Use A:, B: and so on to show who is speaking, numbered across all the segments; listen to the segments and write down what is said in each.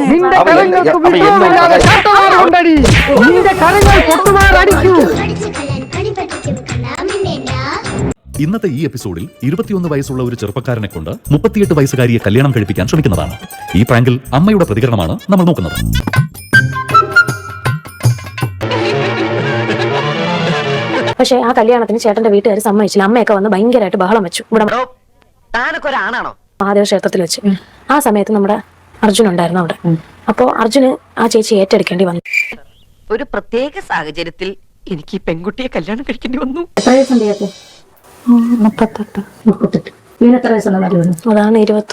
A: നിന്റെ കരങ്ങൾക്ക് വിശ്രമമില്ലാതെ ചാട്ടവാറുണ്ടടി. നിന്റെ കരങ്ങൾ പൊട്ടുമാറടിക്കൂ.
B: ഇന്നത്തെ ഈ എപ്പിസോഡിൽ 21 വയസ്സുള്ള ഒരു ചെറുപ്പക്കാരനെ കൊണ്ട് 38 വയസ്സുകാരിയെ കല്യാണം കഴിപ്പിക്കാൻ ശ്രമിക്കുന്നതാണ്. ഈ പ്രാങ്കിൽ അമ്മയുടെ പ്രതികരണമാണ് നമ്മൾ നോക്കുന്നത്.
C: പക്ഷേ ആ കല്യാണത്തിന് ചേട്ടന്റെ വീട്ടുകാർ സമ്മതിച്ചില്ല. അമ്മയൊക്കെ വന്ന് ഭയങ്കരമായിട്ട് ബഹളം വെച്ചു. ഇവിടെ മഹാദേവ ക്ഷേത്രത്തിൽ വെച്ച് ആ സമയത്ത് നമ്മുടെ അർജുൻ ഉണ്ടായിരുന്നു അവിടെ. അപ്പോ അർജുന് ആ ചേച്ചി ഏറ്റെടുക്കേണ്ടി വന്നു.
D: ഒരു പ്രത്യേക സാഹചര്യത്തിൽ എനിക്ക് ഈ പെൺകുട്ടിയെ കല്യാണം കഴിക്കേണ്ടി വന്നു.
C: അതാണ് 21.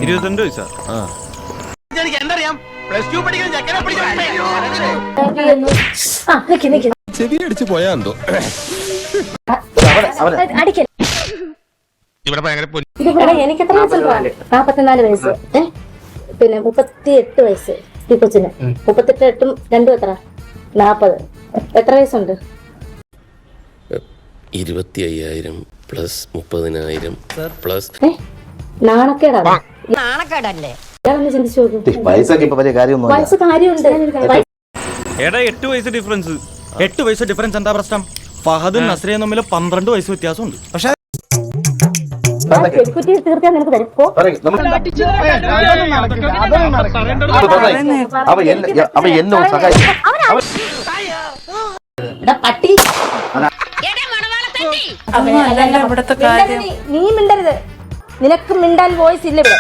E: 22 വയസ്സാ.
F: ചെവിയടിച്ച് പോയാന്തോ
G: എനിക്ക് എത്ര വയസ്സുണ്ട്? 44 വയസ്സ്. പിന്നെ 38 വയസ്സ് ഈ കൊച്ചിന്. 38 2 എത്ര? 40. എത്ര വയസ്സുണ്ട്?
F: 25,000 പ്ലസ് 30,000 പ്ലസ്.
G: നാണക്കേടാണ്.
D: നാണക്കേടല്ലേ?
G: ഞാനൊന്ന് ചിന്തിച്ചു നോക്കും.
A: വയസ്സ്
G: കാര്യമുണ്ട്.
E: എടാ 8 വയസ്സ് ഡിഫറൻസ്. 8 വയസ്സ് ഡിഫറൻസ് എന്താ പ്രശ്നം? ഫഹദും നസ്രിയും തമ്മിൽ 12 വയസ്സ് വ്യത്യാസമുണ്ട്. പക്ഷെ
G: തീർച്ചയായും നിനക്ക് തരും. പട്ടി നീ മിണ്ടരുത്. നിനക്ക് മിണ്ടാൻ വോയിസ് ഇല്ല ഇവിടെ.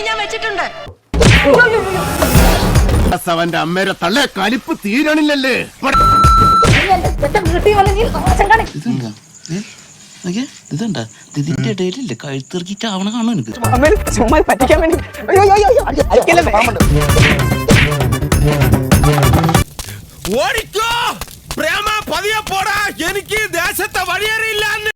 D: ഞാൻ വെച്ചിട്ടുണ്ട്.
F: അവന്റെ അമ്മയുടെ തള്ളേ കലിപ്പ് തീരണില്ലല്ലേ.
H: ഇതുണ്ടാ ഇതിന്റെ ഇടയിലില്ലേ കഴുത്തിറക്കിട്ട് ആവണ കാണും എനിക്ക്.
F: ഓടിക്കോ പ്രേമ പതിയെ പോടാ. എനിക്ക് ദേശത്തെ വഴിയേറിയില്ല.